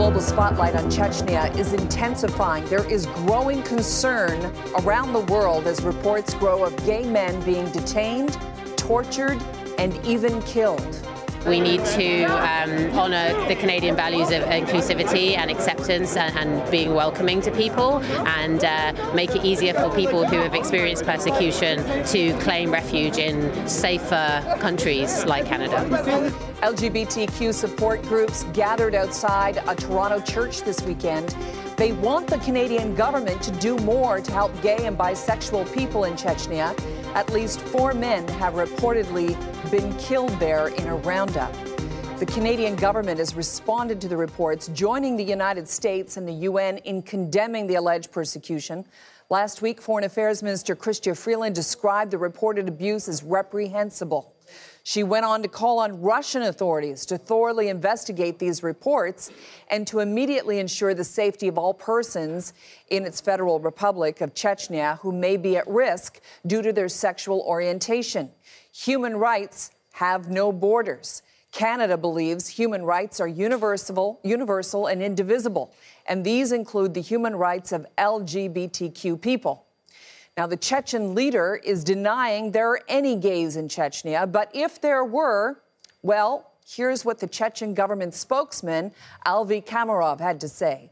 global spotlight on Chechnya is intensifying. There is growing concern around the world as reports grow of gay men being detained, tortured, and even killed. We need to honour the Canadian values of inclusivity and acceptance and being welcoming to people, and make it easier for people who have experienced persecution to claim refuge in safer countries like Canada. LGBTQ support groups gathered outside a Toronto church this weekend. They want the Canadian government to do more to help gay and bisexual people in Chechnya. At least 4 men have reportedly been killed there in a roundup. The Canadian government has responded to the reports, joining the United States and the UN in condemning the alleged persecution. Last week, Foreign Affairs Minister Chrystia Freeland described the reported abuse as reprehensible. She went on to call on Russian authorities to thoroughly investigate these reports and to immediately ensure the safety of all persons in its Federal Republic of Chechnya who may be at risk due to their sexual orientation. Human rights have no borders. Canada believes human rights are universal and indivisible, and these include the human rights of LGBTQ people. Now, the Chechen leader is denying there are any gays in Chechnya, but if there were, well, here's what the Chechen government spokesman, Alvi Kamarov, had to say.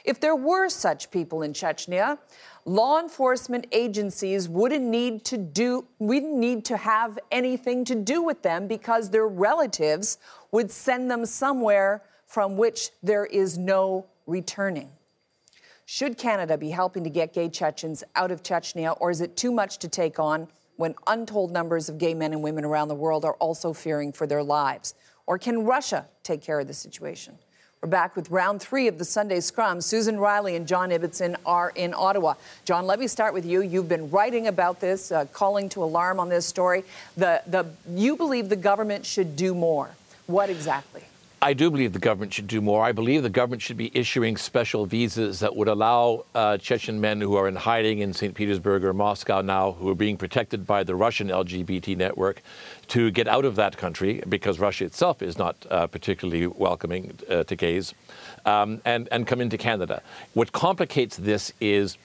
If there were such people in Chechnya, law enforcement agencies wouldn't need to have anything to do with them because their relatives would send them somewhere from which there is no returning. Should Canada be helping to get gay Chechens out of Chechnya, or is it too much to take on when untold numbers of gay men and women around the world are also fearing for their lives? Or can Russia take care of the situation? We're back with round 3 of the Sunday Scrum. Susan Riley and John Ibbotson are in Ottawa. John, let me start with you. You've been writing about this, calling to alarm on this story. You believe the government should do more. What exactly? I do believe the government should do more. I believe the government should be issuing special visas that would allow Chechen men who are in hiding in St. Petersburg or Moscow now, who are being protected by the Russian LGBT network, to get out of that country, because Russia itself is not particularly welcoming to gays, and come into Canada. What complicates this is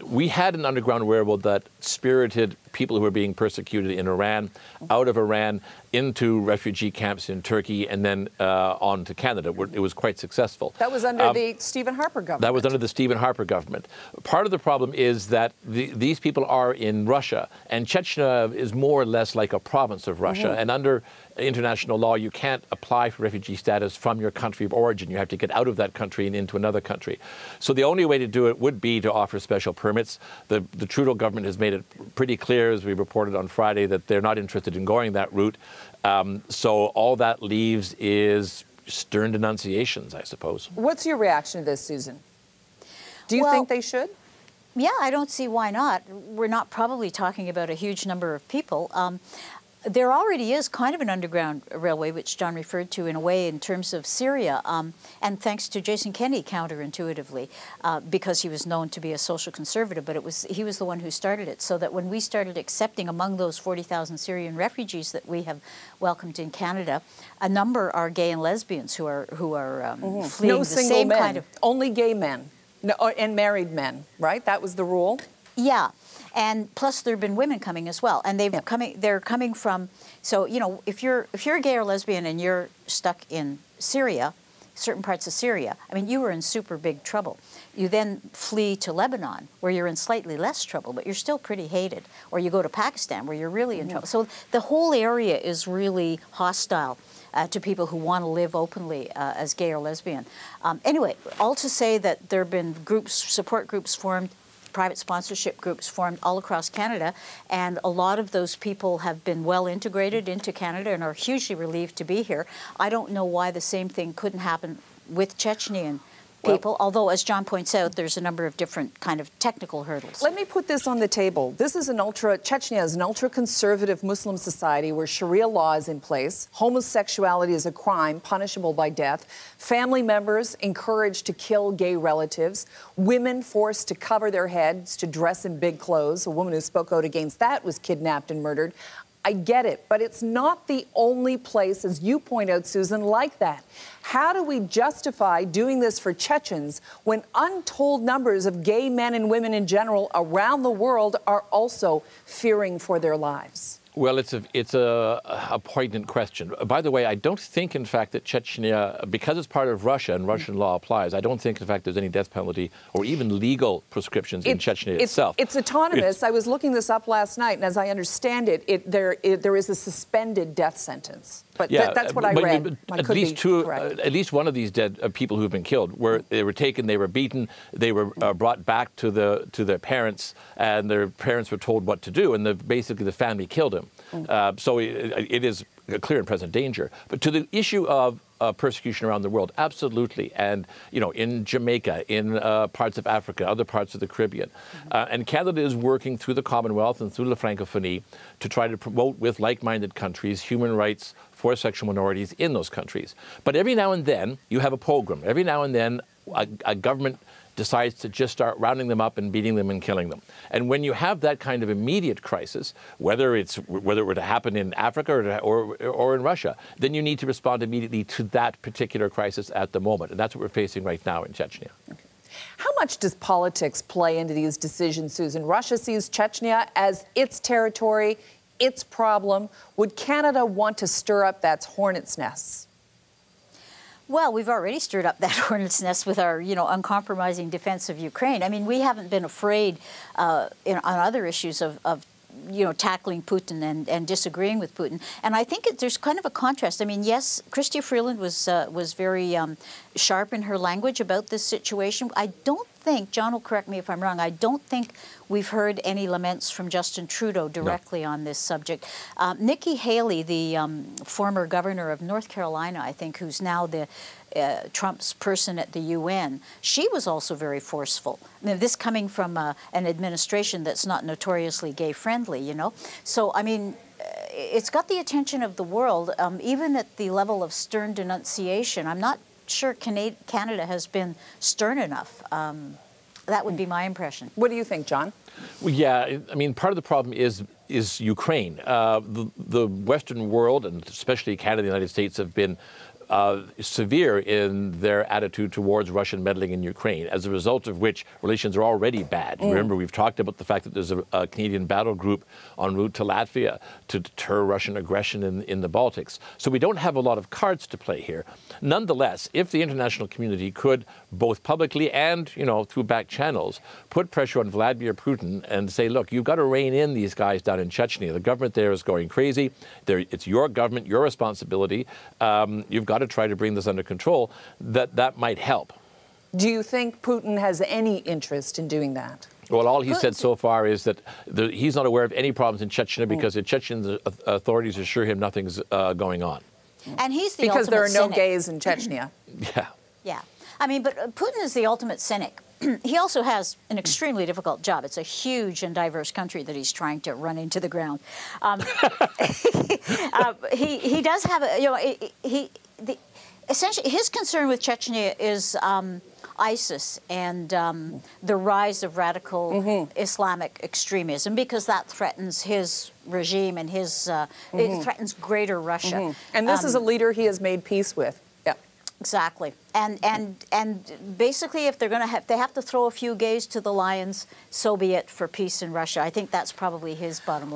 we had an underground railroad that spirited people who were being persecuted in Iran out of Iran into refugee camps in Turkey and then on to Canada. It was quite successful. That was under the Stephen Harper government. That was under the Stephen Harper government. Part of the problem is that these people are in Russia, and Chechnya is more or less like a province of Russia. And under international law, you can't apply for refugee status from your country of origin. You have to get out of that country and into another country. So the only way to do it would be to offer special permits. The Trudeau government has made it pretty clear, as we reported on Friday, that they're not interested in going that route. So all that leaves is stern denunciations, I suppose. What's your reaction to this, Susan? Do you think they should? Yeah, I don't see why not. We're not probably talking about a huge number of people. There already is kind of an underground railway, which John referred to in a way in terms of Syria, and thanks to Jason Kenney, counterintuitively, because he was known to be a social conservative, but he was the one who started it, so that when we started accepting among those 40,000 Syrian refugees that we have welcomed in Canada, a number are gay and lesbians who are fleeing the same kind of... Only gay men and married men, right? That was the rule? Yeah. And plus, there have been women coming as well, and they're coming from. So you know, if you're a gay or lesbian and you're stuck in Syria, certain parts of Syria, I mean, you were in super big trouble. You then flee to Lebanon, where you're in slightly less trouble, but you're still pretty hated. Or you go to Pakistan, where you're really in trouble. So the whole area is really hostile to people who want to live openly as gay or lesbian. Anyway, all to say that there have been support groups formed, private sponsorship groups formed all across Canada, and a lot of those people have been well integrated into Canada and are hugely relieved to be here. I don't know why the same thing couldn't happen with Chechnyan people, although, as John points out, there's a number of different kind of technical hurdles. Let me put this on the table. Chechnya is an ultra-conservative Muslim society where Sharia law is in place. Homosexuality is a crime punishable by death. Family members encouraged to kill gay relatives. Women forced to cover their heads, to dress in big clothes. A woman who spoke out against that was kidnapped and murdered. I get it, but it's not the only place, as you point out, Susan, like that. How do we justify doing this for Chechens when untold numbers of gay men and women in general around the world are also fearing for their lives? Well, it's a poignant question. By the way, I don't think, in fact, that Chechnya, because it's part of Russia and Russian law applies, I don't think, in fact, there's any death penalty or even legal prescriptions in Chechnya itself. It's autonomous. I was looking this up last night, and as I understand it, there is a suspended death sentence. But yeah, that's what I read. At least one of these dead people who've been killed, they were taken, they were beaten, they were brought back to their parents, and their parents were told what to do, and basically the family killed him. So it is a clear and present danger. But to the issue of persecution around the world, absolutely. And, you know, in Jamaica, in parts of Africa, other parts of the Caribbean. And Canada is working through the Commonwealth and through the Francophonie to try to promote with like-minded countries human rights for sexual minorities in those countries. But every now and then, you have a pogrom. Every now and then, a government decides to just start rounding them up and beating them and killing them. And when you have that kind of immediate crisis, whether it were to happen in Africa or in Russia, then you need to respond immediately to that particular crisis at the moment. And that's what we're facing right now in Chechnya. Okay. How much does politics play into these decisions, Susan? Russia sees Chechnya as its territory, its problem. Would Canada want to stir up that hornet's nest? Well, we've already stirred up that hornet's nest with our, uncompromising defense of Ukraine. I mean, we haven't been afraid on other issues of tackling Putin and disagreeing with Putin. And I think there's kind of a contrast. I mean, yes, Chrystia Freeland was very sharp in her language about this situation. I don't think, John will correct me if I'm wrong, I don't think we've heard any laments from Justin Trudeau directly on this subject. Nikki Haley, the former governor of North Carolina, I think, who's now the Trump's person at the UN, she was also very forceful. I mean, this coming from an administration that's not notoriously gay-friendly, So, I mean, it's got the attention of the world, even at the level of stern denunciation. I'm not sure Canada has been stern enough. That would be my impression. What do you think, John? Well, yeah, I mean, part of the problem is Ukraine. The Western world, and especially Canada and the United States, have been severe in their attitude towards Russian meddling in Ukraine, as a result of which relations are already bad. Remember, we've talked about the fact that there's a Canadian battle group en route to Latvia to deter Russian aggression in the Baltics. So we don't have a lot of cards to play here. Nonetheless, if the international community could, both publicly and, through back channels, put pressure on Vladimir Putin and say, look, you've got to rein in these guys down in Chechnya. The government there is going crazy. It's your government, your responsibility. You've got to try to bring this under control, that might help. Do you think Putin has any interest in doing that? Well, all he said so far is that he's not aware of any problems in Chechnya because the Chechen authorities assure him nothing's going on. And he's the because there are no cynic. Gays in Chechnya. Yeah. Yeah. I mean, but Putin is the ultimate cynic. He also has an extremely difficult job. It's a huge and diverse country that he's trying to run into the ground. He does have essentially his concern with Chechnya is ISIS and the rise of radical Islamic extremism, because that threatens his regime and his it threatens greater Russia. And this is a leader he has made peace with. Exactly, and basically, if they have to throw a few gays to the lions, so be it for peace in Russia. I think that's probably his bottom line.